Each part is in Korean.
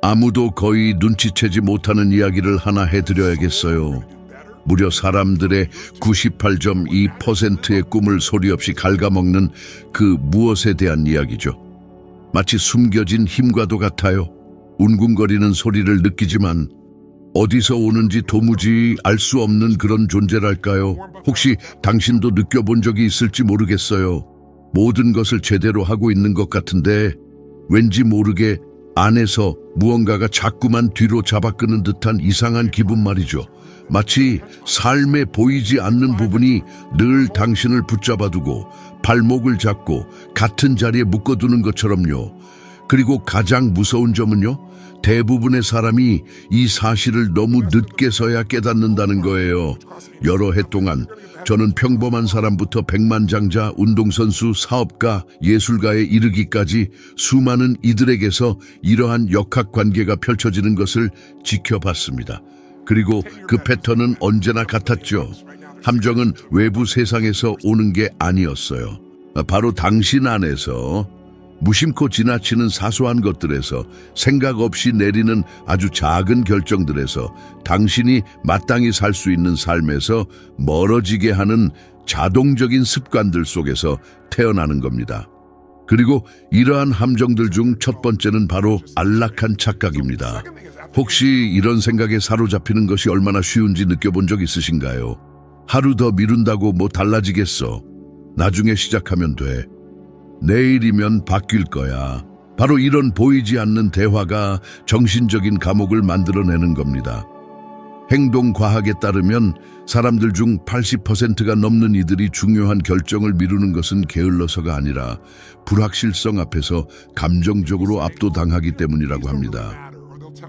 아무도 거의 눈치채지 못하는 이야기를 하나 해드려야겠어요. 무려 사람들의 98.2%의 꿈을 소리 없이 갉아먹는 그 무엇에 대한 이야기죠. 마치 숨겨진 힘과도 같아요. 웅궁거리는 소리를 느끼지만 어디서 오는지 도무지 알 수 없는 그런 존재랄까요? 혹시 당신도 느껴본 적이 있을지 모르겠어요. 모든 것을 제대로 하고 있는 것 같은데 왠지 모르게 안에서 무언가가 자꾸만 뒤로 잡아끄는 듯한 이상한 기분 말이죠. 마치 삶에 보이지 않는 부분이 늘 당신을 붙잡아두고 발목을 잡고 같은 자리에 묶어두는 것처럼요. 그리고 가장 무서운 점은요, 대부분의 사람이 이 사실을 너무 늦게서야 깨닫는다는 거예요. 여러 해 동안 저는 평범한 사람부터 백만장자, 운동선수, 사업가, 예술가에 이르기까지 수많은 이들에게서 이러한 역학관계가 펼쳐지는 것을 지켜봤습니다. 그리고 그 패턴은 언제나 같았죠. 함정은 외부 세상에서 오는 게 아니었어요. 바로 당신 안에서 무심코 지나치는 사소한 것들에서, 생각 없이 내리는 아주 작은 결정들에서, 당신이 마땅히 살 수 있는 삶에서 멀어지게 하는 자동적인 습관들 속에서 태어나는 겁니다. 그리고 이러한 함정들 중 첫 번째는 바로 안락한 착각입니다. 혹시 이런 생각에 사로잡히는 것이 얼마나 쉬운지 느껴본 적 있으신가요? 하루 더 미룬다고 뭐 달라지겠어. 나중에 시작하면 돼. 내일이면 바뀔 거야. 바로 이런 보이지 않는 대화가 정신적인 감옥을 만들어내는 겁니다. 행동과학에 따르면 사람들 중 80%가 넘는 이들이 중요한 결정을 미루는 것은 게을러서가 아니라 불확실성 앞에서 감정적으로 압도당하기 때문이라고 합니다.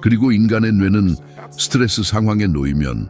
그리고 인간의 뇌는 스트레스 상황에 놓이면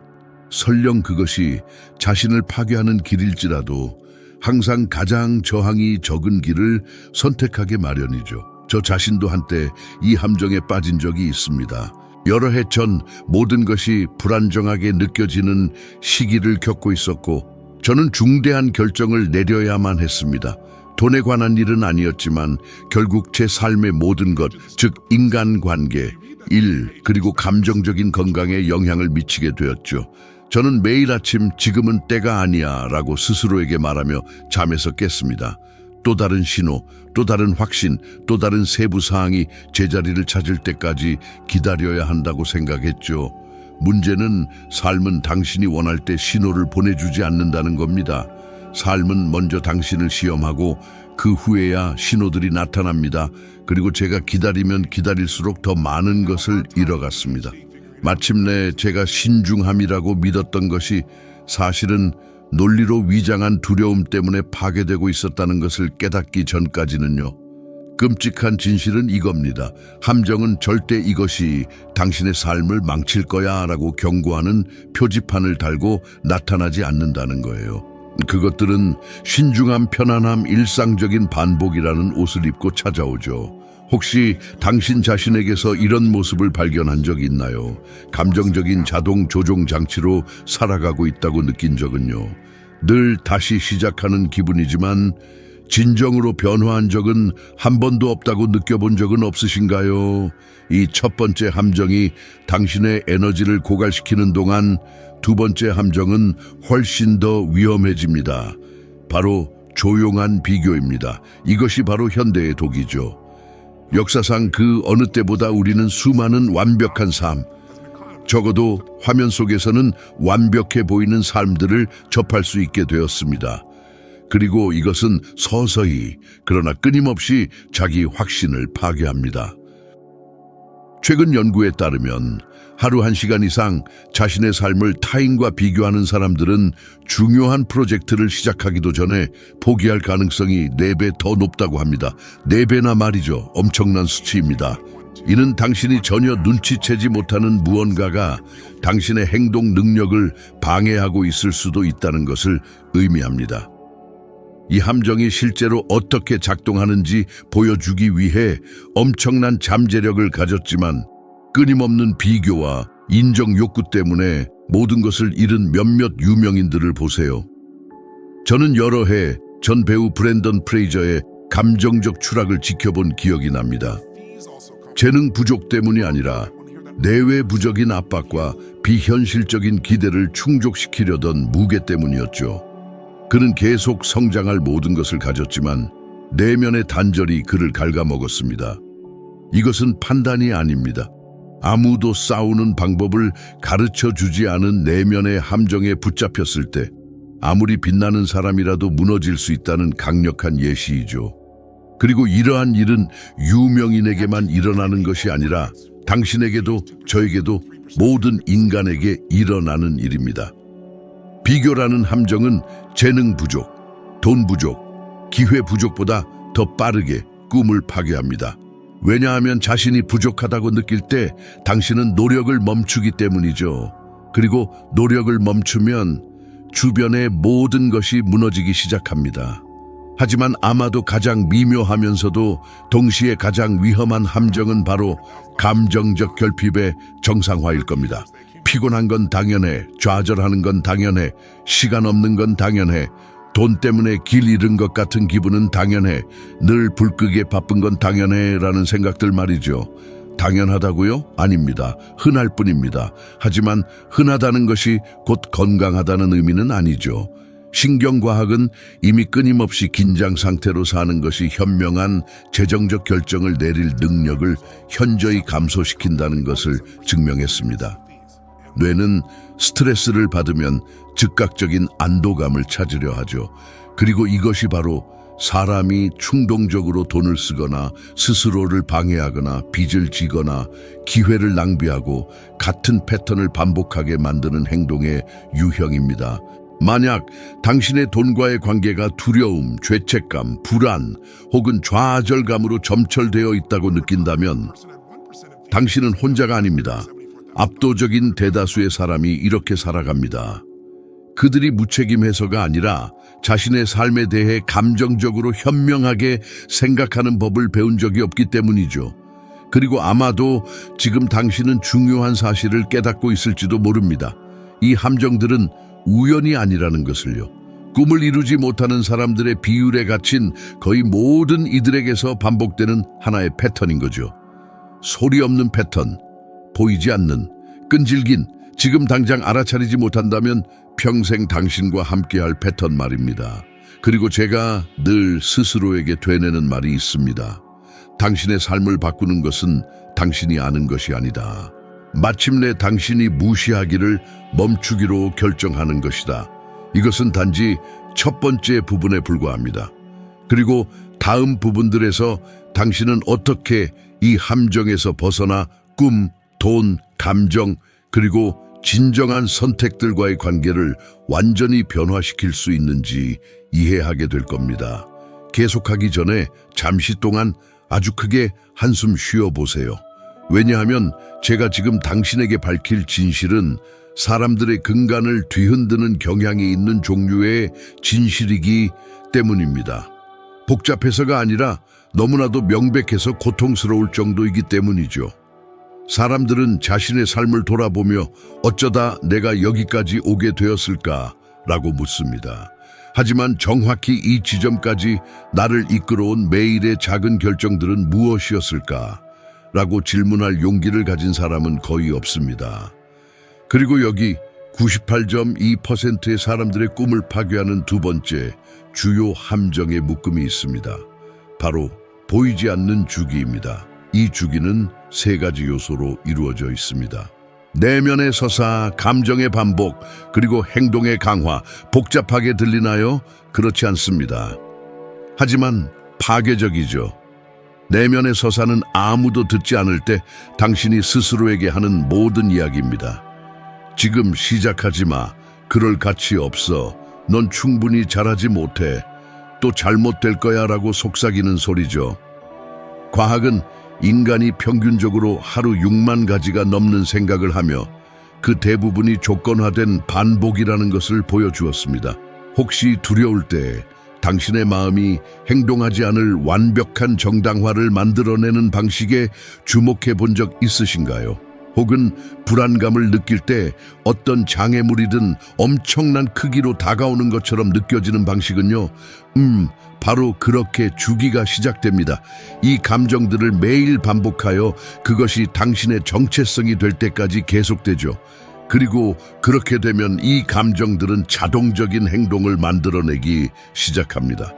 설령 그것이 자신을 파괴하는 길일지라도 항상 가장 저항이 적은 길을 선택하게 마련이죠. 저 자신도 한때 이 함정에 빠진 적이 있습니다. 여러 해 전 모든 것이 불안정하게 느껴지는 시기를 겪고 있었고, 저는 중대한 결정을 내려야만 했습니다. 돈에 관한 일은 아니었지만 결국 제 삶의 모든 것, 즉 인간관계, 일, 그리고 감정적인 건강에 영향을 미치게 되었죠. 저는 매일 아침 지금은 때가 아니야 라고 스스로에게 말하며 잠에서 깼습니다. 또 다른 신호, 또 다른 확신, 또 다른 세부 사항이 제자리를 찾을 때까지 기다려야 한다고 생각했죠. 문제는 삶은 당신이 원할 때 신호를 보내주지 않는다는 겁니다. 삶은 먼저 당신을 시험하고 그 후에야 신호들이 나타납니다. 그리고 제가 기다리면 기다릴수록 더 많은 것을 잃어갔습니다. 마침내 제가 신중함이라고 믿었던 것이 사실은 논리로 위장한 두려움 때문에 파괴되고 있었다는 것을 깨닫기 전까지는요. 끔찍한 진실은 이겁니다. 함정은 절대 이것이 당신의 삶을 망칠 거야 라고 경고하는 표지판을 달고 나타나지 않는다는 거예요. 그것들은 신중함, 편안함, 일상적인 반복이라는 옷을 입고 찾아오죠. 혹시 당신 자신에게서 이런 모습을 발견한 적 있나요? 감정적인 자동 조종 장치로 살아가고 있다고 느낀 적은요. 늘 다시 시작하는 기분이지만 진정으로 변화한 적은 한 번도 없다고 느껴본 적은 없으신가요? 이 첫 번째 함정이 당신의 에너지를 고갈시키는 동안 두 번째 함정은 훨씬 더 위험해집니다. 바로 조용한 비교입니다. 이것이 바로 현대의 독이죠. 역사상 그 어느 때보다 우리는 수많은 완벽한 삶, 적어도 화면 속에서는 완벽해 보이는 삶들을 접할 수 있게 되었습니다. 그리고 이것은 서서히, 그러나 끊임없이 자기 확신을 파괴합니다. 최근 연구에 따르면 하루 1시간 이상 자신의 삶을 타인과 비교하는 사람들은 중요한 프로젝트를 시작하기도 전에 포기할 가능성이 4배 더 높다고 합니다. 4배나 말이죠. 엄청난 수치입니다. 이는 당신이 전혀 눈치채지 못하는 무언가가 당신의 행동 능력을 방해하고 있을 수도 있다는 것을 의미합니다. 이 함정이 실제로 어떻게 작동하는지 보여주기 위해 엄청난 잠재력을 가졌지만 끊임없는 비교와 인정 욕구 때문에 모든 것을 잃은 몇몇 유명인들을 보세요. 저는 여러 해 전 배우 브랜던 프레이저의 감정적 추락을 지켜본 기억이 납니다. 재능 부족 때문이 아니라 내외 부적인 압박과 비현실적인 기대를 충족시키려던 무게 때문이었죠. 그는 계속 성장할 모든 것을 가졌지만 내면의 단절이 그를 갉아먹었습니다. 이것은 판단이 아닙니다. 아무도 싸우는 방법을 가르쳐 주지 않은 내면의 함정에 붙잡혔을 때 아무리 빛나는 사람이라도 무너질 수 있다는 강력한 예시이죠. 그리고 이러한 일은 유명인에게만 일어나는 것이 아니라 당신에게도 저에게도 모든 인간에게 일어나는 일입니다. 비교라는 함정은 재능 부족, 돈 부족, 기회 부족보다 더 빠르게 꿈을 파괴합니다. 왜냐하면 자신이 부족하다고 느낄 때 당신은 노력을 멈추기 때문이죠. 그리고 노력을 멈추면 주변의 모든 것이 무너지기 시작합니다. 하지만 아마도 가장 미묘하면서도 동시에 가장 위험한 함정은 바로 감정적 결핍의 정상화일 겁니다. 피곤한 건 당연해, 좌절하는 건 당연해, 시간 없는 건 당연해, 돈 때문에 길 잃은 것 같은 기분은 당연해, 늘 불 끄게 바쁜 건 당연해 라는 생각들 말이죠. 당연하다고요? 아닙니다. 흔할 뿐입니다. 하지만 흔하다는 것이 곧 건강하다는 의미는 아니죠. 신경과학은 이미 끊임없이 긴장 상태로 사는 것이 현명한 재정적 결정을 내릴 능력을 현저히 감소시킨다는 것을 증명했습니다. 뇌는 스트레스를 받으면 즉각적인 안도감을 찾으려 하죠. 그리고 이것이 바로 사람이 충동적으로 돈을 쓰거나 스스로를 방해하거나 빚을 지거나 기회를 낭비하고 같은 패턴을 반복하게 만드는 행동의 유형입니다. 만약 당신의 돈과의 관계가 두려움, 죄책감, 불안 혹은 좌절감으로 점철되어 있다고 느낀다면 당신은 혼자가 아닙니다. 압도적인 대다수의 사람이 이렇게 살아갑니다. 그들이 무책임해서가 아니라 자신의 삶에 대해 감정적으로 현명하게 생각하는 법을 배운 적이 없기 때문이죠. 그리고 아마도 지금 당신은 중요한 사실을 깨닫고 있을지도 모릅니다. 이 함정들은 우연이 아니라는 것을요. 꿈을 이루지 못하는 사람들의 비율에 갇힌 거의 모든 이들에게서 반복되는 하나의 패턴인 거죠. 소리 없는 패턴, 보이지 않는, 끈질긴, 지금 당장 알아차리지 못한다면 평생 당신과 함께할 패턴 말입니다. 그리고 제가 늘 스스로에게 되뇌는 말이 있습니다. 당신의 삶을 바꾸는 것은 당신이 아는 것이 아니다. 마침내 당신이 무시하기를 멈추기로 결정하는 것이다. 이것은 단지 첫 번째 부분에 불과합니다. 그리고 다음 부분들에서 당신은 어떻게 이 함정에서 벗어나 꿈, 돈, 감정, 그리고 진정한 선택들과의 관계를 완전히 변화시킬 수 있는지 이해하게 될 겁니다. 계속하기 전에 잠시 동안 아주 크게 한숨 쉬어보세요. 왜냐하면 제가 지금 당신에게 밝힐 진실은 사람들의 근간을 뒤흔드는 경향이 있는 종류의 진실이기 때문입니다. 복잡해서가 아니라 너무나도 명백해서 고통스러울 정도이기 때문이죠. 사람들은 자신의 삶을 돌아보며 어쩌다 내가 여기까지 오게 되었을까라고 묻습니다. 하지만 정확히 이 지점까지 나를 이끌어온 매일의 작은 결정들은 무엇이었을까? 라고 질문할 용기를 가진 사람은 거의 없습니다. 그리고 여기 98.2%의 사람들의 꿈을 파괴하는 두 번째 주요 함정의 묶음이 있습니다. 바로 보이지 않는 주기입니다. 이 주기는 세 가지 요소로 이루어져 있습니다. 내면의 서사, 감정의 반복, 그리고 행동의 강화. 복잡하게 들리나요? 그렇지 않습니다. 하지만 파괴적이죠. 내면의 서사는 아무도 듣지 않을 때 당신이 스스로에게 하는 모든 이야기입니다. 지금 시작하지 마. 그럴 가치 없어. 넌 충분히 잘하지 못해. 또 잘못될 거야 라고 속삭이는 소리죠. 과학은 인간이 평균적으로 하루 6만 가지가 넘는 생각을 하며 그 대부분이 조건화된 반복이라는 것을 보여주었습니다. 혹시 두려울 때 당신의 마음이 행동하지 않을 완벽한 정당화를 만들어내는 방식에 주목해 본 적 있으신가요? 혹은 불안감을 느낄 때 어떤 장애물이든 엄청난 크기로 다가오는 것처럼 느껴지는 방식은요, 바로 그렇게 주기가 시작됩니다. 이 감정들을 매일 반복하여 그것이 당신의 정체성이 될 때까지 계속되죠. 그리고 그렇게 되면 이 감정들은 자동적인 행동을 만들어내기 시작합니다.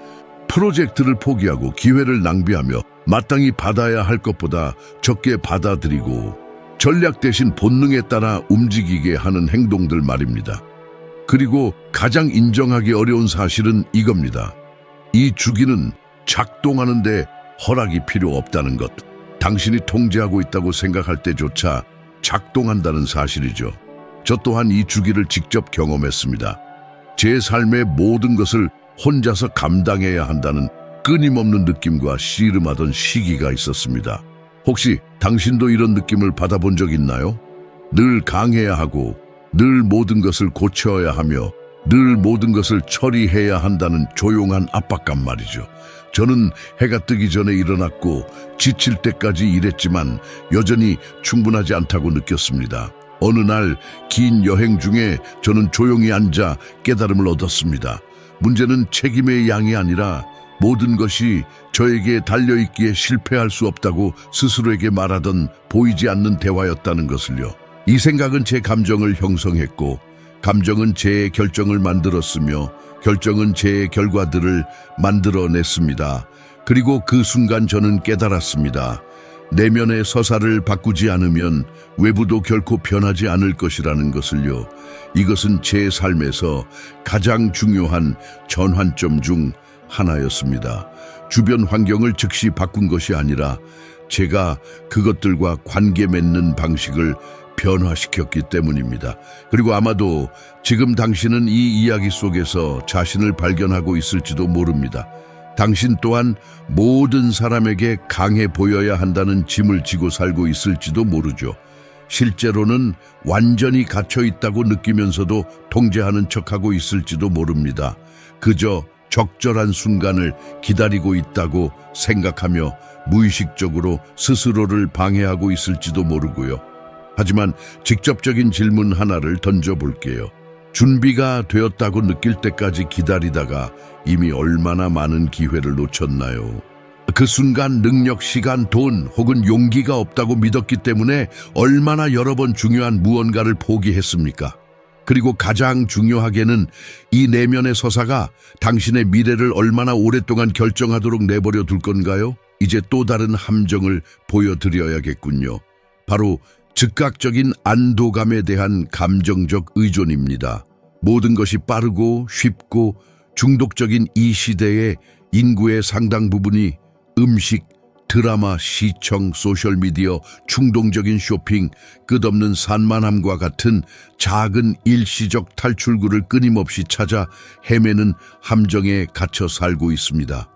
프로젝트를 포기하고 기회를 낭비하며 마땅히 받아야 할 것보다 적게 받아들이고 전략 대신 본능에 따라 움직이게 하는 행동들 말입니다. 그리고 가장 인정하기 어려운 사실은 이겁니다. 이 주기는 작동하는데 허락이 필요 없다는 것. 당신이 통제하고 있다고 생각할 때조차 작동한다는 사실이죠. 저 또한 이 주기를 직접 경험했습니다. 제 삶의 모든 것을 혼자서 감당해야 한다는 끊임없는 느낌과 씨름하던 시기가 있었습니다. 혹시 당신도 이런 느낌을 받아본 적 있나요? 늘 강해야 하고, 늘 모든 것을 고쳐야 하며, 늘 모든 것을 처리해야 한다는 조용한 압박감 말이죠. 저는 해가 뜨기 전에 일어났고 지칠 때까지 일했지만 여전히 충분하지 않다고 느꼈습니다. 어느 날 긴 여행 중에 저는 조용히 앉아 깨달음을 얻었습니다. 문제는 책임의 양이 아니라 모든 것이 저에게 달려있기에 실패할 수 없다고 스스로에게 말하던 보이지 않는 대화였다는 것을요. 이 생각은 제 감정을 형성했고, 감정은 제 결정을 만들었으며, 결정은 제 결과들을 만들어냈습니다. 그리고 그 순간 저는 깨달았습니다. 내면의 서사를 바꾸지 않으면 외부도 결코 변하지 않을 것이라는 것을요. 이것은 제 삶에서 가장 중요한 전환점 중 하나였습니다. 주변 환경을 즉시 바꾼 것이 아니라 제가 그것들과 관계 맺는 방식을 변화시켰기 때문입니다. 그리고 아마도 지금 당신은 이 이야기 속에서 자신을 발견하고 있을지도 모릅니다. 당신 또한 모든 사람에게 강해 보여야 한다는 짐을 지고 살고 있을지도 모르죠. 실제로는 완전히 갇혀 있다고 느끼면서도 통제하는 척하고 있을지도 모릅니다. 그저 적절한 순간을 기다리고 있다고 생각하며 무의식적으로 스스로를 방해하고 있을지도 모르고요. 하지만 직접적인 질문 하나를 던져볼게요. 준비가 되었다고 느낄 때까지 기다리다가 이미 얼마나 많은 기회를 놓쳤나요? 그 순간 능력, 시간, 돈 혹은 용기가 없다고 믿었기 때문에 얼마나 여러 번 중요한 무언가를 포기했습니까? 그리고 가장 중요하게는 이 내면의 서사가 당신의 미래를 얼마나 오랫동안 결정하도록 내버려 둘 건가요? 이제 또 다른 함정을 보여드려야겠군요. 바로 즉각적인 안도감에 대한 감정적 의존입니다. 모든 것이 빠르고 쉽고 중독적인 이 시대에 인구의 상당 부분이 음식, 드라마, 시청, 소셜미디어, 충동적인 쇼핑, 끝없는 산만함과 같은 작은 일시적 탈출구를 끊임없이 찾아 헤매는 함정에 갇혀 살고 있습니다.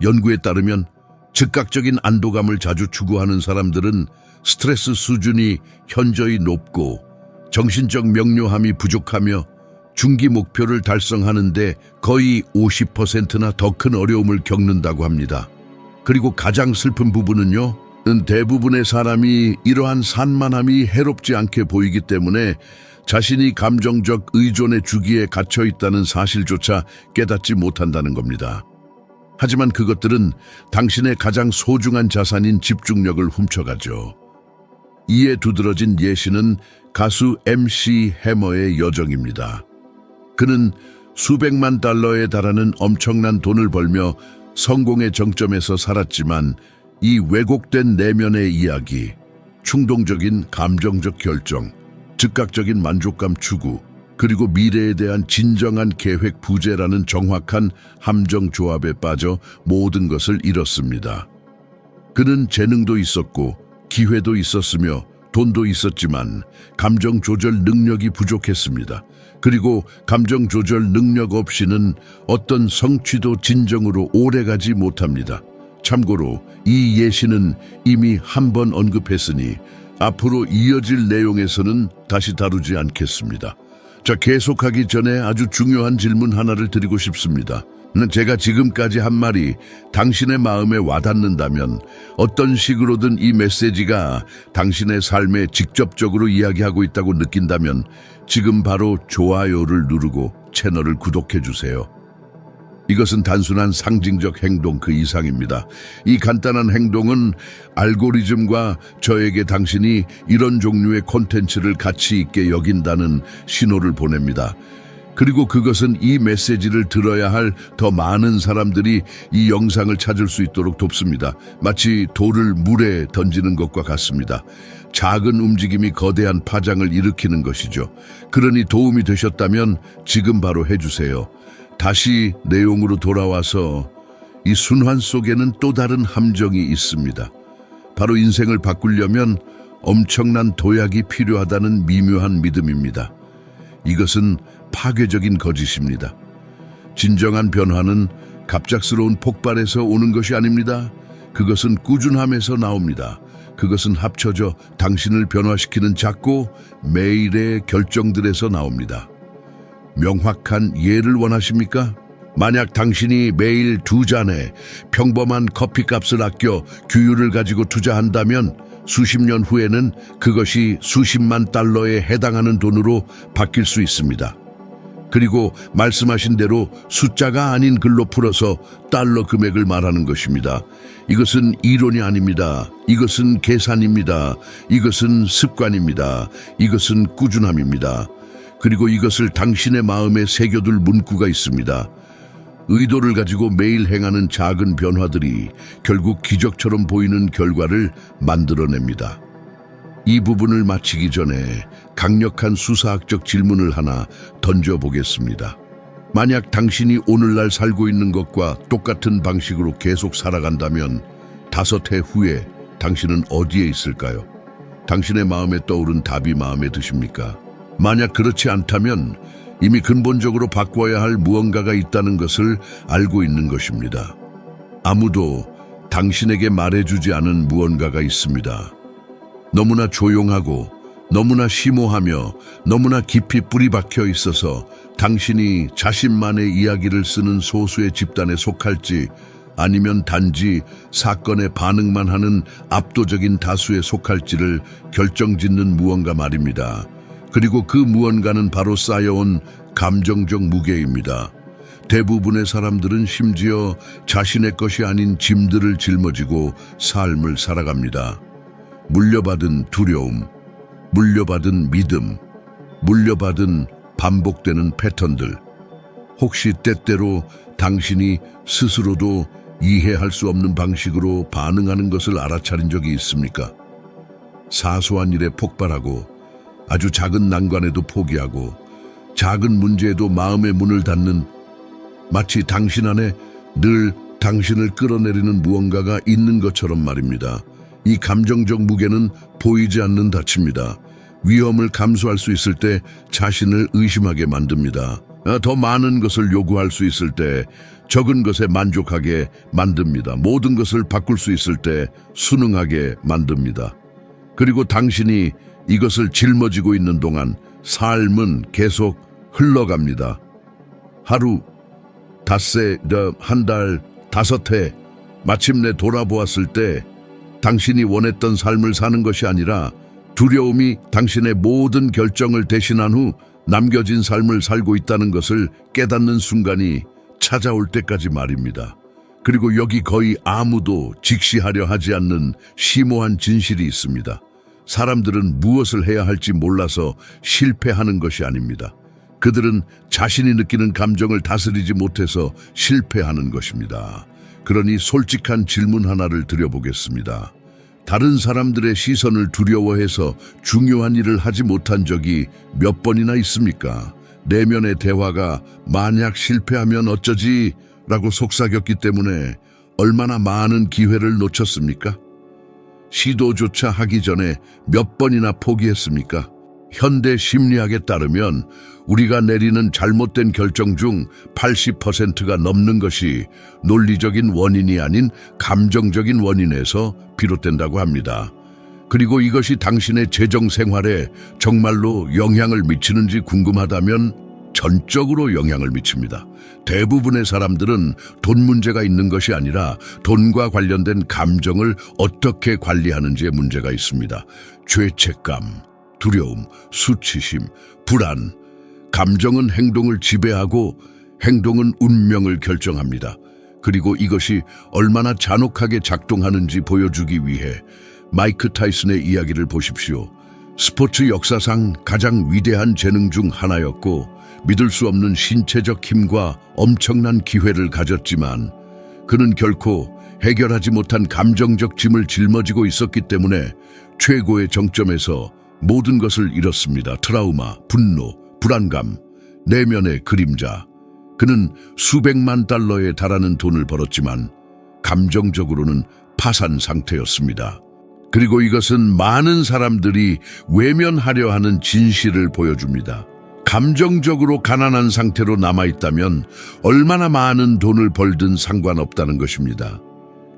연구에 따르면 즉각적인 안도감을 자주 추구하는 사람들은 스트레스 수준이 현저히 높고 정신적 명료함이 부족하며 중기 목표를 달성하는데 거의 50%나 더 큰 어려움을 겪는다고 합니다. 그리고 가장 슬픈 부분은요, 대부분의 사람이 이러한 산만함이 해롭지 않게 보이기 때문에 자신이 감정적 의존의 주기에 갇혀 있다는 사실조차 깨닫지 못한다는 겁니다. 하지만 그것들은 당신의 가장 소중한 자산인 집중력을 훔쳐가죠. 이에 두드러진 예시는 가수 MC 해머의 여정입니다. 그는 수백만 달러에 달하는 엄청난 돈을 벌며 성공의 정점에서 살았지만 이 왜곡된 내면의 이야기, 충동적인 감정적 결정, 즉각적인 만족감 추구, 그리고 미래에 대한 진정한 계획 부재라는 정확한 함정 조합에 빠져 모든 것을 잃었습니다. 그는 재능도 있었고 기회도 있었으며 돈도 있었지만 감정 조절 능력이 부족했습니다. 그리고 감정 조절 능력 없이는 어떤 성취도 진정으로 오래가지 못합니다. 참고로 이 예시는 이미 한 번 언급했으니 앞으로 이어질 내용에서는 다시 다루지 않겠습니다. 자, 계속하기 전에 아주 중요한 질문 하나를 드리고 싶습니다. 제가 지금까지 한 말이 당신의 마음에 와닿는다면, 어떤 식으로든 이 메시지가 당신의 삶에 직접적으로 이야기하고 있다고 느낀다면 지금 바로 좋아요를 누르고 채널을 구독해 주세요. 이것은 단순한 상징적 행동 그 이상입니다. 이 간단한 행동은 알고리즘과 저에게 당신이 이런 종류의 콘텐츠를 가치 있게 여긴다는 신호를 보냅니다. 그리고 그것은 이 메시지를 들어야 할 더 많은 사람들이 이 영상을 찾을 수 있도록 돕습니다. 마치 돌을 물에 던지는 것과 같습니다. 작은 움직임이 거대한 파장을 일으키는 것이죠. 그러니 도움이 되셨다면 지금 바로 해주세요. 다시 내용으로 돌아와서 이 순환 속에는 또 다른 함정이 있습니다. 바로 인생을 바꾸려면 엄청난 도약이 필요하다는 미묘한 믿음입니다. 이것은 파괴적인 거짓입니다. 진정한 변화는 갑작스러운 폭발에서 오는 것이 아닙니다. 그것은 꾸준함에서 나옵니다. 그것은 합쳐져 당신을 변화시키는 작고 매일의 결정들에서 나옵니다. 명확한 예를 원하십니까? 만약 당신이 매일 2잔의 평범한 커피값을 아껴 규율을 가지고 투자한다면 수십 년 후에는 그것이 수십만 달러에 해당하는 돈으로 바뀔 수 있습니다. 그리고 말씀하신 대로 숫자가 아닌 글로 풀어서 달러 금액을 말하는 것입니다. 이것은 이론이 아닙니다. 이것은 계산입니다. 이것은 습관입니다. 이것은 꾸준함입니다. 그리고 이것을 당신의 마음에 새겨둘 문구가 있습니다. 의도를 가지고 매일 행하는 작은 변화들이 결국 기적처럼 보이는 결과를 만들어냅니다. 이 부분을 마치기 전에 강력한 수사학적 질문을 하나 던져보겠습니다. 만약 당신이 오늘날 살고 있는 것과 똑같은 방식으로 계속 살아간다면 5해 후에 당신은 어디에 있을까요? 당신의 마음에 떠오른 답이 마음에 드십니까? 만약 그렇지 않다면 이미 근본적으로 바꿔야 할 무언가가 있다는 것을 알고 있는 것입니다. 아무도 당신에게 말해주지 않은 무언가가 있습니다. 너무나 조용하고 너무나 심오하며 너무나 깊이 뿌리 박혀 있어서 당신이 자신만의 이야기를 쓰는 소수의 집단에 속할지 아니면 단지 사건에 반응만 하는 압도적인 다수에 속할지를 결정짓는 무언가 말입니다. 그리고 그 무언가는 바로 쌓여온 감정적 무게입니다. 대부분의 사람들은 심지어 자신의 것이 아닌 짐들을 짊어지고 삶을 살아갑니다. 물려받은 두려움, 물려받은 믿음, 물려받은 반복되는 패턴들. 혹시 때때로 당신이 스스로도 이해할 수 없는 방식으로 반응하는 것을 알아차린 적이 있습니까? 사소한 일에 폭발하고 아주 작은 난관에도 포기하고 작은 문제에도 마음의 문을 닫는, 마치 당신 안에 늘 당신을 끌어내리는 무언가가 있는 것처럼 말입니다. 이 감정적 무게는 보이지 않는 덫입니다. 위험을 감수할 수 있을 때 자신을 의심하게 만듭니다. 더 많은 것을 요구할 수 있을 때 적은 것에 만족하게 만듭니다. 모든 것을 바꿀 수 있을 때 순응하게 만듭니다. 그리고 당신이 이것을 짊어지고 있는 동안 삶은 계속 흘러갑니다. 하루, 닷새, 한 달, 5해, 마침내 돌아보았을 때 당신이 원했던 삶을 사는 것이 아니라 두려움이 당신의 모든 결정을 대신한 후 남겨진 삶을 살고 있다는 것을 깨닫는 순간이 찾아올 때까지 말입니다. 그리고 여기 거의 아무도 직시하려 하지 않는 심오한 진실이 있습니다. 사람들은 무엇을 해야 할지 몰라서 실패하는 것이 아닙니다. 그들은 자신이 느끼는 감정을 다스리지 못해서 실패하는 것입니다. 그러니 솔직한 질문 하나를 드려보겠습니다. 다른 사람들의 시선을 두려워해서 중요한 일을 하지 못한 적이 몇 번이나 있습니까? 내면의 대화가 만약 실패하면 어쩌지? 라고 속삭였기 때문에 얼마나 많은 기회를 놓쳤습니까? 시도조차 하기 전에 몇 번이나 포기했습니까? 현대 심리학에 따르면 우리가 내리는 잘못된 결정 중 80%가 넘는 것이 논리적인 원인이 아닌 감정적인 원인에서 비롯된다고 합니다. 그리고 이것이 당신의 재정 생활에 정말로 영향을 미치는지 궁금하다면 전적으로 영향을 미칩니다. 대부분의 사람들은 돈 문제가 있는 것이 아니라 돈과 관련된 감정을 어떻게 관리하는지에 문제가 있습니다. 죄책감, 두려움, 수치심, 불안. 감정은 행동을 지배하고 행동은 운명을 결정합니다. 그리고 이것이 얼마나 잔혹하게 작동하는지 보여주기 위해 마이크 타이슨의 이야기를 보십시오. 스포츠 역사상 가장 위대한 재능 중 하나였고 믿을 수 없는 신체적 힘과 엄청난 기회를 가졌지만 그는 결코 해결하지 못한 감정적 짐을 짊어지고 있었기 때문에 최고의 정점에서 모든 것을 잃었습니다. 트라우마, 분노, 불안감, 내면의 그림자. 그는 수백만 달러에 달하는 돈을 벌었지만 감정적으로는 파산 상태였습니다. 그리고 이것은 많은 사람들이 외면하려 하는 진실을 보여줍니다. 감정적으로 가난한 상태로 남아있다면 얼마나 많은 돈을 벌든 상관없다는 것입니다.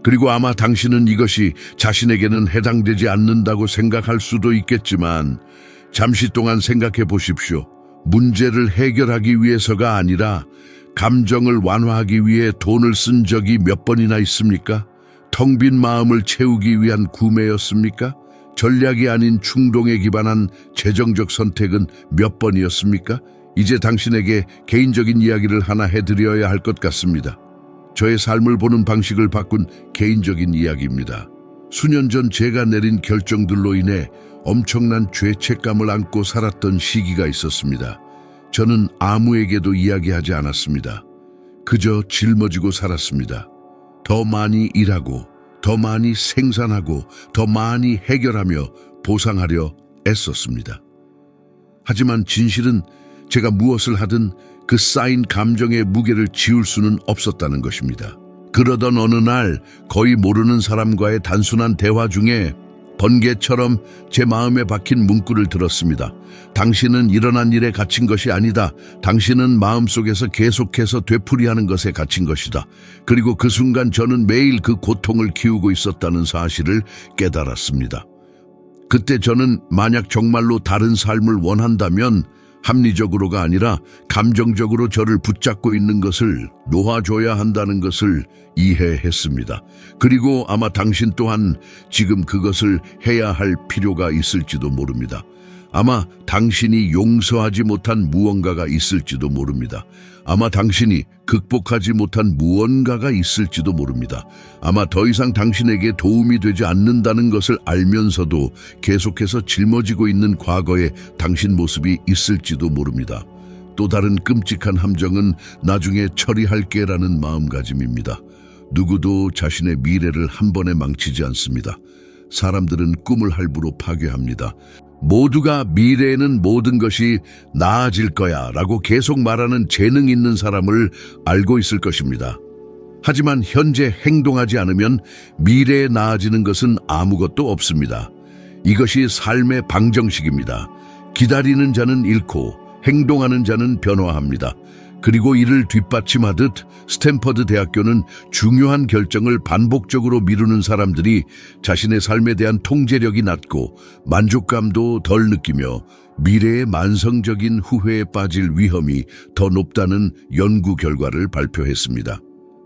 그리고 아마 당신은 이것이 자신에게는 해당되지 않는다고 생각할 수도 있겠지만 잠시 동안 생각해 보십시오. 문제를 해결하기 위해서가 아니라 감정을 완화하기 위해 돈을 쓴 적이 몇 번이나 있습니까? 텅 빈 마음을 채우기 위한 구매였습니까? 전략이 아닌 충동에 기반한 재정적 선택은 몇 번이었습니까? 이제 당신에게 개인적인 이야기를 하나 해드려야 할 것 같습니다. 저의 삶을 보는 방식을 바꾼 개인적인 이야기입니다. 수년 전 제가 내린 결정들로 인해 엄청난 죄책감을 안고 살았던 시기가 있었습니다. 저는 아무에게도 이야기하지 않았습니다. 그저 짊어지고 살았습니다. 더 많이 일하고, 더 많이 생산하고, 더 많이 해결하며 보상하려 애썼습니다. 하지만 진실은 제가 무엇을 하든 그 쌓인 감정의 무게를 지울 수는 없었다는 것입니다. 그러던 어느 날 거의 모르는 사람과의 단순한 대화 중에 번개처럼 제 마음에 박힌 문구를 들었습니다. 당신은 일어난 일에 갇힌 것이 아니다. 당신은 마음속에서 계속해서 되풀이하는 것에 갇힌 것이다. 그리고 그 순간 저는 매일 그 고통을 키우고 있었다는 사실을 깨달았습니다. 그때 저는 만약 정말로 다른 삶을 원한다면 합리적으로가 아니라 감정적으로 저를 붙잡고 있는 것을 놓아줘야 한다는 것을 이해했습니다. 그리고 아마 당신 또한 지금 그것을 해야 할 필요가 있을지도 모릅니다. 아마 당신이 용서하지 못한 무언가가 있을지도 모릅니다. 아마 당신이 극복하지 못한 무언가가 있을지도 모릅니다. 아마 더 이상 당신에게 도움이 되지 않는다는 것을 알면서도 계속해서 짊어지고 있는 과거의 당신 모습이 있을지도 모릅니다. 또 다른 끔찍한 함정은 나중에 처리할게라는 마음가짐입니다. 누구도 자신의 미래를 한 번에 망치지 않습니다. 사람들은 꿈을 할부로 파괴합니다. 모두가 미래에는 모든 것이 나아질 거야 라고 계속 말하는 재능 있는 사람을 알고 있을 것입니다. 하지만 현재 행동하지 않으면 미래에 나아지는 것은 아무것도 없습니다. 이것이 삶의 방정식입니다. 기다리는 자는 잃고 행동하는 자는 변화합니다. 그리고 이를 뒷받침하듯 스탠퍼드 대학교는 중요한 결정을 반복적으로 미루는 사람들이 자신의 삶에 대한 통제력이 낮고 만족감도 덜 느끼며 미래의 만성적인 후회에 빠질 위험이 더 높다는 연구 결과를 발표했습니다.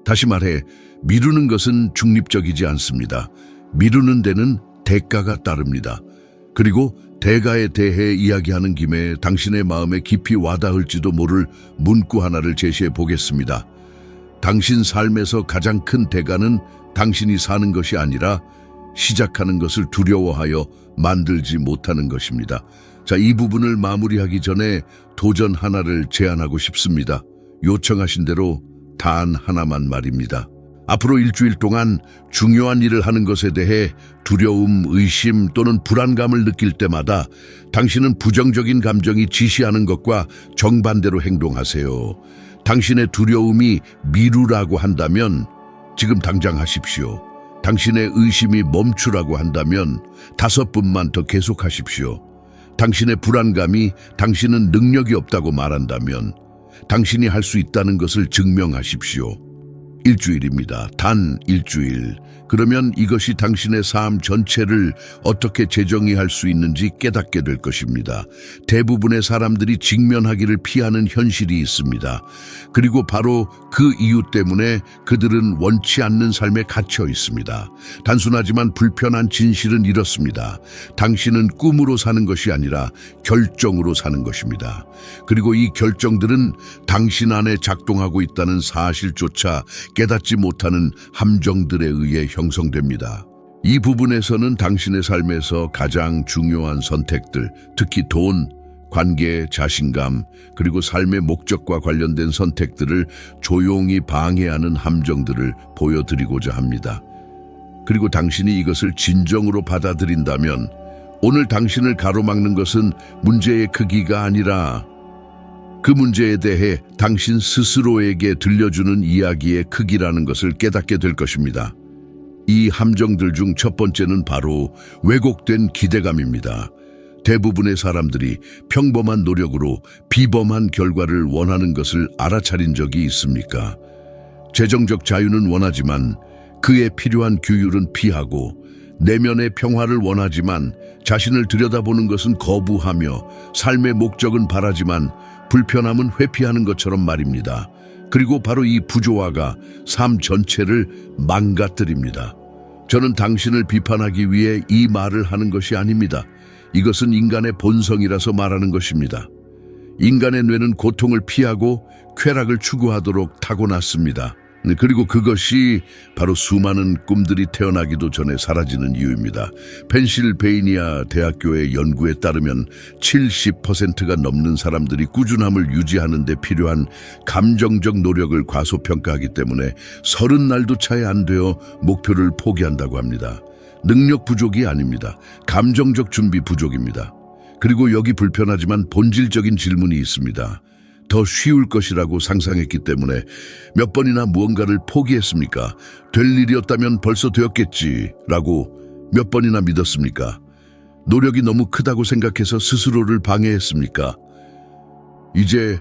다시 말해, 미루는 것은 중립적이지 않습니다. 미루는 데는 대가가 따릅니다. 그리고 대가에 대해 이야기하는 김에 당신의 마음에 깊이 와닿을지도 모를 문구 하나를 제시해 보겠습니다. 당신 삶에서 가장 큰 대가는 당신이 사는 것이 아니라 시작하는 것을 두려워하여 만들지 못하는 것입니다. 자, 이 부분을 마무리하기 전에 도전 하나를 제안하고 싶습니다. 요청하신 대로 단 하나만 말입니다. 앞으로 일주일 동안 중요한 일을 하는 것에 대해 두려움, 의심 또는 불안감을 느낄 때마다 당신은 부정적인 감정이 지시하는 것과 정반대로 행동하세요. 당신의 두려움이 미루라고 한다면 지금 당장 하십시오. 당신의 의심이 멈추라고 한다면 5분만 더 계속하십시오. 당신의 불안감이 당신은 능력이 없다고 말한다면 당신이 할 수 있다는 것을 증명하십시오. 일주일입니다. 단 일주일. 그러면 이것이 당신의 삶 전체를 어떻게 재정의할 수 있는지 깨닫게 될 것입니다. 대부분의 사람들이 직면하기를 피하는 현실이 있습니다. 그리고 바로 그 이유 때문에 그들은 원치 않는 삶에 갇혀 있습니다. 단순하지만 불편한 진실은 이렇습니다. 당신은 꿈으로 사는 것이 아니라 결정으로 사는 것입니다. 그리고 이 결정들은 당신 안에 작동하고 있다는 사실조차 깨닫지 못하는 함정들에 의해 형성됩니다. 이 부분에서는 당신의 삶에서 가장 중요한 선택들, 특히 돈, 관계, 자신감, 그리고 삶의 목적과 관련된 선택들을 조용히 방해하는 함정들을 보여드리고자 합니다. 그리고 당신이 이것을 진정으로 받아들인다면 오늘 당신을 가로막는 것은 문제의 크기가 아니라 그 문제에 대해 당신 스스로에게 들려주는 이야기의 크기라는 것을 깨닫게 될 것입니다. 이 함정들 중 첫 번째는 바로 왜곡된 기대감입니다. 대부분의 사람들이 평범한 노력으로 비범한 결과를 원하는 것을 알아차린 적이 있습니까? 재정적 자유는 원하지만 그에 필요한 규율은 피하고 내면의 평화를 원하지만 자신을 들여다보는 것은 거부하며 삶의 목적은 바라지만 불편함은 회피하는 것처럼 말입니다. 그리고 바로 이 부조화가 삶 전체를 망가뜨립니다. 저는 당신을 비판하기 위해 이 말을 하는 것이 아닙니다. 이것은 인간의 본성이라서 말하는 것입니다. 인간의 뇌는 고통을 피하고 쾌락을 추구하도록 타고났습니다. 그리고 그것이 바로 수많은 꿈들이 태어나기도 전에 사라지는 이유입니다. 펜실베이니아 대학교의 연구에 따르면 70%가 넘는 사람들이 꾸준함을 유지하는 데 필요한 감정적 노력을 과소평가하기 때문에 30날도 차이 안 되어 목표를 포기한다고 합니다. 능력 부족이 아닙니다. 감정적 준비 부족입니다. 그리고 여기 불편하지만 본질적인 질문이 있습니다. 더 쉬울 것이라고 상상했기 때문에 몇 번이나 무언가를 포기했습니까? 될 일이었다면 벌써 되었겠지 라고 몇 번이나 믿었습니까? 노력이 너무 크다고 생각해서 스스로를 방해했습니까? 이제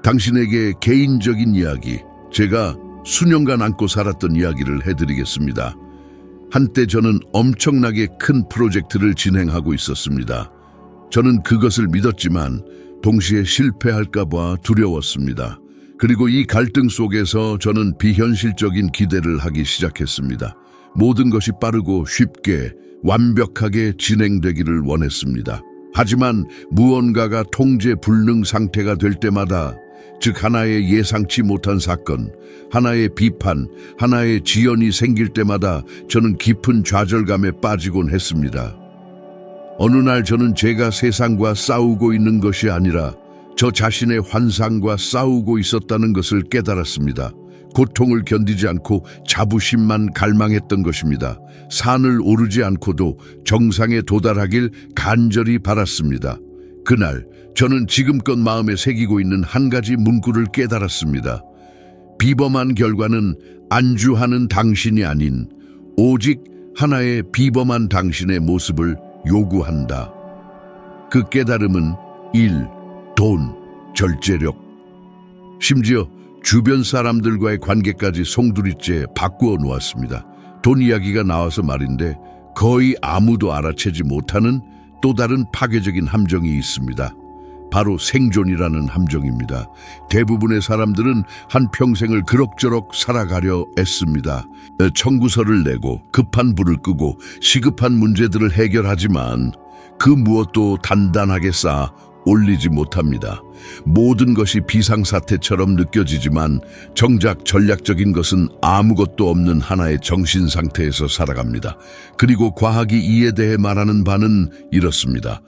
당신에게 개인적인 이야기, 제가 수년간 안고 살았던 이야기를 해드리겠습니다. 한때 저는 엄청나게 큰 프로젝트를 진행하고 있었습니다. 저는 그것을 믿었지만 동시에 실패할까 봐 두려웠습니다. 그리고 이 갈등 속에서 저는 비현실적인 기대를 하기 시작했습니다. 모든 것이 빠르고 쉽게 완벽하게 진행되기를 원했습니다. 하지만 무언가가 통제 불능 상태가 될 때마다, 즉 하나의 예상치 못한 사건, 하나의 비판, 하나의 지연이 생길 때마다 저는 깊은 좌절감에 빠지곤 했습니다. 어느 날 저는 제가 세상과 싸우고 있는 것이 아니라 저 자신의 환상과 싸우고 있었다는 것을 깨달았습니다. 고통을 견디지 않고 자부심만 갈망했던 것입니다. 산을 오르지 않고도 정상에 도달하길 간절히 바랐습니다. 그날 저는 지금껏 마음에 새기고 있는 한 가지 문구를 깨달았습니다. 비범한 결과는 안주하는 당신이 아닌 오직 하나의 비범한 당신의 모습을 요구한다. 그 깨달음은 일, 돈, 절제력, 심지어 주변 사람들과의 관계까지 송두리째 바꾸어 놓았습니다. 돈 이야기가 나와서 말인데 거의 아무도 알아채지 못하는 또 다른 파괴적인 함정이 있습니다. 바로 생존이라는 함정입니다. 대부분의 사람들은 한평생을 그럭저럭 살아가려 애씁니다. 청구서를 내고 급한 불을 끄고 시급한 문제들을 해결하지만 그 무엇도 단단하게 쌓아 올리지 못합니다. 모든 것이 비상사태처럼 느껴지지만 정작 전략적인 것은 아무것도 없는 하나의 정신 상태에서 살아갑니다. 그리고 과학이 이에 대해 말하는 바는 이렇습니다.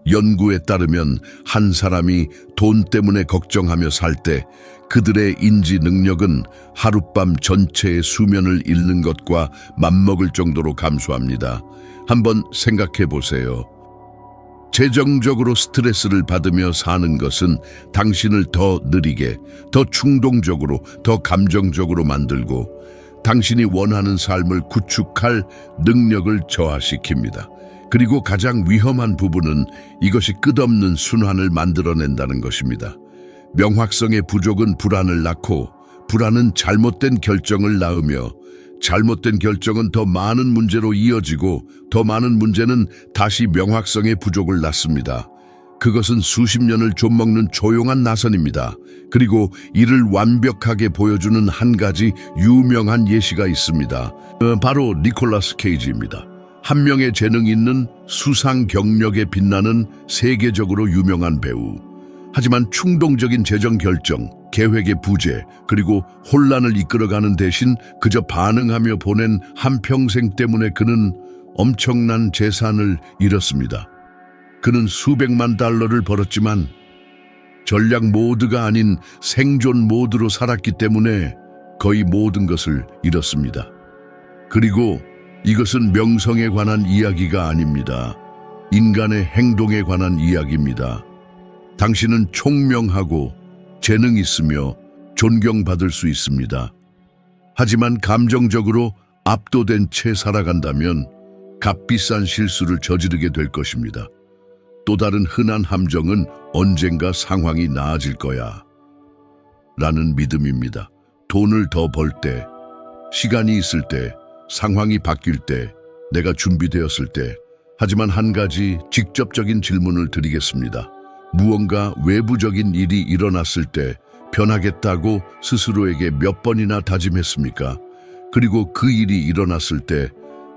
연구에 따르면 한 사람이 돈 때문에 걱정하며 살 때 그들의 인지 능력은 하룻밤 전체의 수면을 잃는 것과 맞먹을 정도로 감소합니다. 한번 생각해 보세요. 재정적으로 스트레스를 받으며 사는 것은 당신을 더 느리게, 더 충동적으로, 더 감정적으로 만들고 당신이 원하는 삶을 구축할 능력을 저하시킵니다. 그리고 가장 위험한 부분은 이것이 끝없는 순환을 만들어낸다는 것입니다. 명확성의 부족은 불안을 낳고 불안은 잘못된 결정을 낳으며 잘못된 결정은 더 많은 문제로 이어지고 더 많은 문제는 다시 명확성의 부족을 낳습니다. 그것은 수십 년을 좀먹는 조용한 나선입니다. 그리고 이를 완벽하게 보여주는 한 가지 유명한 예시가 있습니다. 바로 니콜라스 케이지입니다. 한 명의 재능 있는 수상 경력에 빛나는 세계적으로 유명한 배우. 하지만 충동적인 재정 결정, 계획의 부재, 그리고 혼란을 이끌어가는 대신 그저 반응하며 보낸 한평생 때문에 그는 엄청난 재산을 잃었습니다. 그는 수백만 달러를 벌었지만 전략 모드가 아닌 생존 모드로 살았기 때문에 거의 모든 것을 잃었습니다. 그리고 이것은 명성에 관한 이야기가 아닙니다. 인간의 행동에 관한 이야기입니다. 당신은 총명하고 재능 있으며 존경받을 수 있습니다. 하지만 감정적으로 압도된 채 살아간다면 값비싼 실수를 저지르게 될 것입니다. 또 다른 흔한 함정은 언젠가 상황이 나아질 거야 라는 믿음입니다. 돈을 더 벌 때, 시간이 있을 때, 상황이 바뀔 때, 내가 준비되었을 때. 하지만 한 가지 직접적인 질문을 드리겠습니다. 무언가 외부적인 일이 일어났을 때 변하겠다고 스스로에게 몇 번이나 다짐했습니까? 그리고 그 일이 일어났을 때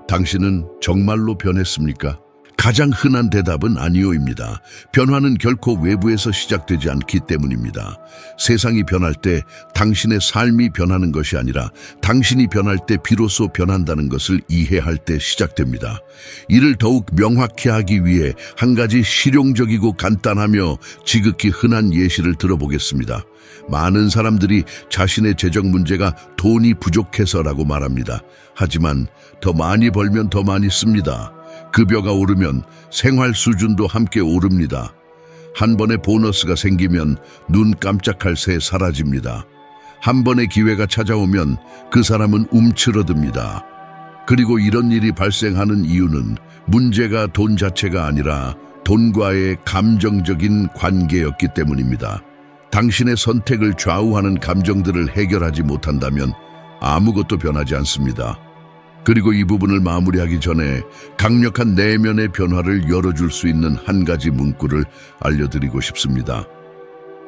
당신은 정말로 변했습니까? 가장 흔한 대답은 아니오입니다. 변화는 결코 외부에서 시작되지 않기 때문입니다. 세상이 변할 때 당신의 삶이 변하는 것이 아니라 당신이 변할 때 비로소 변한다는 것을 이해할 때 시작됩니다. 이를 더욱 명확히 하기 위해 한 가지 실용적이고 간단하며 지극히 흔한 예시를 들어보겠습니다. 많은 사람들이 자신의 재정 문제가 돈이 부족해서라고 말합니다. 하지만 더 많이 벌면 더 많이 씁니다. 급여가 오르면 생활 수준도 함께 오릅니다. 한 번의 보너스가 생기면 눈 깜짝할 새 사라집니다. 한 번의 기회가 찾아오면 그 사람은 움츠러듭니다. 그리고 이런 일이 발생하는 이유는 문제가 돈 자체가 아니라 돈과의 감정적인 관계였기 때문입니다. 당신의 선택을 좌우하는 감정들을 해결하지 못한다면 아무것도 변하지 않습니다. 그리고 이 부분을 마무리하기 전에 강력한 내면의 변화를 열어줄 수 있는 한 가지 문구를 알려드리고 싶습니다.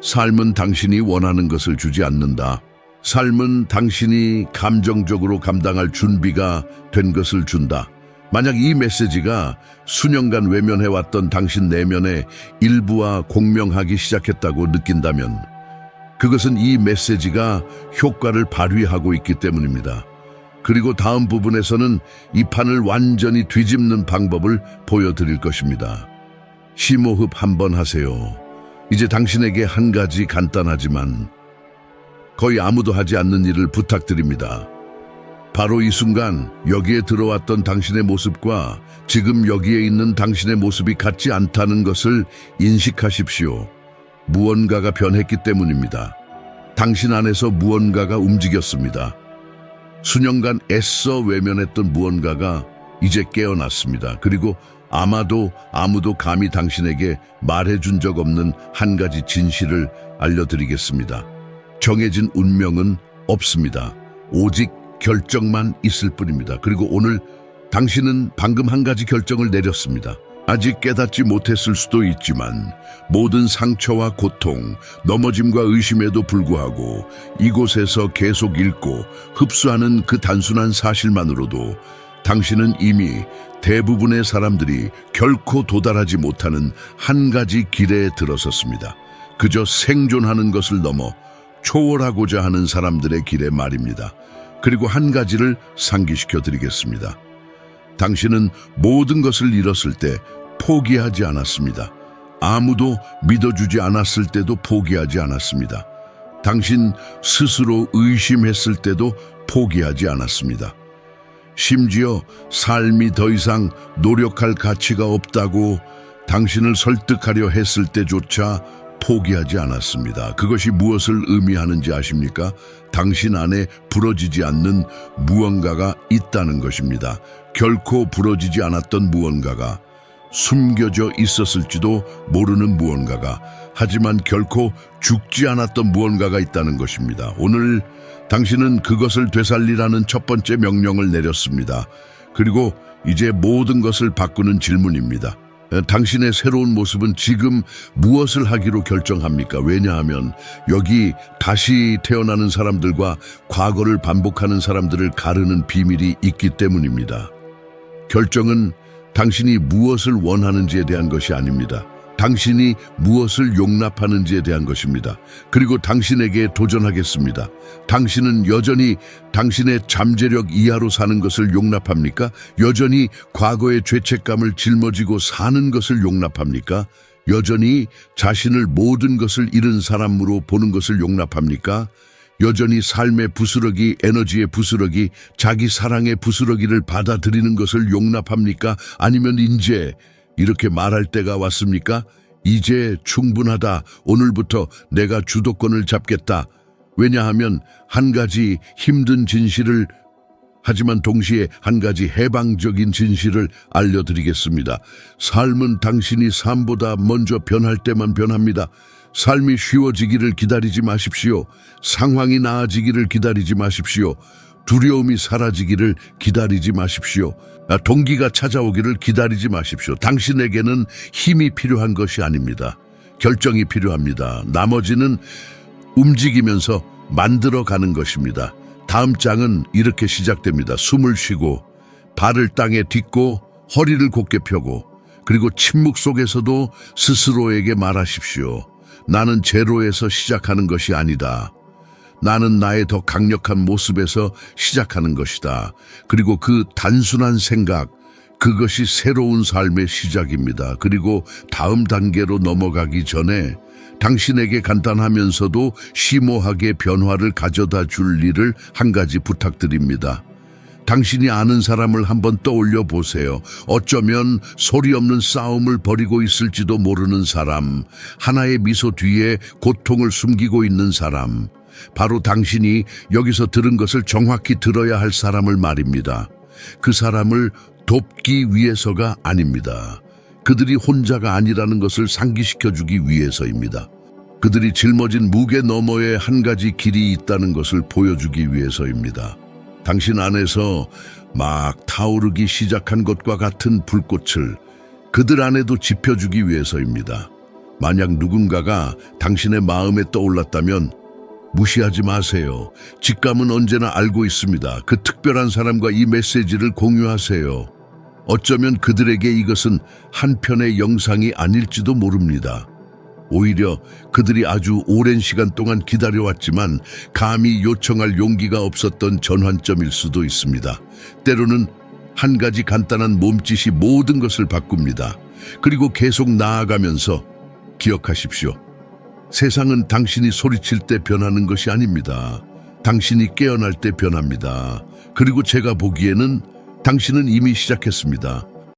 삶은 당신이 원하는 것을 주지 않는다. 삶은 당신이 감정적으로 감당할 준비가 된 것을 준다. 만약 이 메시지가 수년간 외면해왔던 당신 내면의 일부와 공명하기 시작했다고 느낀다면 그것은 이 메시지가 효과를 발휘하고 있기 때문입니다. 그리고 다음 부분에서는 이 판을 완전히 뒤집는 방법을 보여드릴 것입니다. 심호흡 한번 하세요. 이제 당신에게 한 가지 간단하지만 거의 아무도 하지 않는 일을 부탁드립니다. 바로 이 순간 여기에 들어왔던 당신의 모습과 지금 여기에 있는 당신의 모습이 같지 않다는 것을 인식하십시오. 무언가가 변했기 때문입니다. 당신 안에서 무언가가 움직였습니다. 수년간 애써 외면했던 무언가가 이제 깨어났습니다. 그리고 아마도 아무도 감히 당신에게 말해준 적 없는 한 가지 진실을 알려드리겠습니다. 정해진 운명은 없습니다. 오직 결정만 있을 뿐입니다. 그리고 오늘 당신은 방금 한 가지 결정을 내렸습니다. 아직 깨닫지 못했을 수도 있지만 모든 상처와 고통, 넘어짐과 의심에도 불구하고 이곳에서 계속 읽고 흡수하는 그 단순한 사실만으로도 당신은 이미 대부분의 사람들이 결코 도달하지 못하는 한 가지 길에 들어섰습니다. 그저 생존하는 것을 넘어 초월하고자 하는 사람들의 길에 말입니다. 그리고 한 가지를 상기시켜 드리겠습니다. 당신은 모든 것을 잃었을 때 포기하지 않았습니다. 아무도 믿어주지 않았을 때도 포기하지 않았습니다. 당신 스스로 의심했을 때도 포기하지 않았습니다. 심지어 삶이 더 이상 노력할 가치가 없다고 당신을 설득하려 했을 때조차 포기하지 않았습니다. 그것이 무엇을 의미하는지 아십니까? 당신 안에 부러지지 않는 무언가가 있다는 것입니다. 결코 부러지지 않았던 무언가가, 숨겨져 있었을지도 모르는 무언가가, 하지만 결코 죽지 않았던 무언가가 있다는 것입니다. 오늘 당신은 그것을 되살리라는 첫 번째 명령을 내렸습니다. 그리고 이제 모든 것을 바꾸는 질문입니다. 당신의 새로운 모습은 지금 무엇을 하기로 결정합니까? 왜냐하면 여기 다시 태어나는 사람들과 과거를 반복하는 사람들을 가르는 비밀이 있기 때문입니다. 결정은 당신이 무엇을 원하는지에 대한 것이 아닙니다. 당신이 무엇을 용납하는지에 대한 것입니다. 그리고 당신에게 도전하겠습니다. 당신은 여전히 당신의 잠재력 이하로 사는 것을 용납합니까? 여전히 과거의 죄책감을 짊어지고 사는 것을 용납합니까? 여전히 자신을 모든 것을 잃은 사람으로 보는 것을 용납합니까? 여전히 삶의 부스러기, 에너지의 부스러기, 자기 사랑의 부스러기를 받아들이는 것을 용납합니까? 아니면 이제 이렇게 말할 때가 왔습니까? 이제 충분하다. 오늘부터 내가 주도권을 잡겠다. 왜냐하면 한 가지 힘든 진실을, 하지만 동시에 한 가지 해방적인 진실을 알려드리겠습니다. 삶은 당신이 삶보다 먼저 변할 때만 변합니다. 삶이 쉬워지기를 기다리지 마십시오. 상황이 나아지기를 기다리지 마십시오. 두려움이 사라지기를 기다리지 마십시오. 동기가 찾아오기를 기다리지 마십시오. 당신에게는 힘이 필요한 것이 아닙니다. 결정이 필요합니다. 나머지는 움직이면서 만들어가는 것입니다. 다음 장은 이렇게 시작됩니다. 숨을 쉬고 발을 땅에 딛고 허리를 곧게 펴고, 그리고 침묵 속에서도 스스로에게 말하십시오. 나는 제로에서 시작하는 것이 아니다. 나는 나의 더 강력한 모습에서 시작하는 것이다. 그리고 그 단순한 생각, 그것이 새로운 삶의 시작입니다. 그리고 다음 단계로 넘어가기 전에 당신에게 간단하면서도 심오하게 변화를 가져다 줄 일을 한 가지 부탁드립니다. 당신이 아는 사람을 한번 떠올려 보세요. 어쩌면 소리 없는 싸움을 벌이고 있을지도 모르는 사람, 하나의 미소 뒤에 고통을 숨기고 있는 사람, 바로 당신이 여기서 들은 것을 정확히 들어야 할 사람을 말입니다. 그 사람을 돕기 위해서가 아닙니다. 그들이 혼자가 아니라는 것을 상기시켜주기 위해서입니다. 그들이 짊어진 무게 너머에 한 가지 길이 있다는 것을 보여주기 위해서입니다. 당신 안에서 막 타오르기 시작한 것과 같은 불꽃을 그들 안에도 지펴주기 위해서입니다. 만약 누군가가 당신의 마음에 떠올랐다면 무시하지 마세요. 직감은 언제나 알고 있습니다. 그 특별한 사람과 이 메시지를 공유하세요. 어쩌면 그들에게 이것은 한 편의 영상이 아닐지도 모릅니다. 오히려 그들이 아주 오랜 시간 동안 기다려왔지만 감히 요청할 용기가 없었던 전환점일 수도 있습니다. 때로는 한 가지 간단한 몸짓이 모든 것을 바꿉니다. 그리고 계속 나아가면서 기억하십시오. 세상은 당신이 소리칠 때 변하는 것이 아닙니다. 당신이 깨어날 때 변합니다. 그리고 제가 보기에는 당신은 이미 시작했습니다.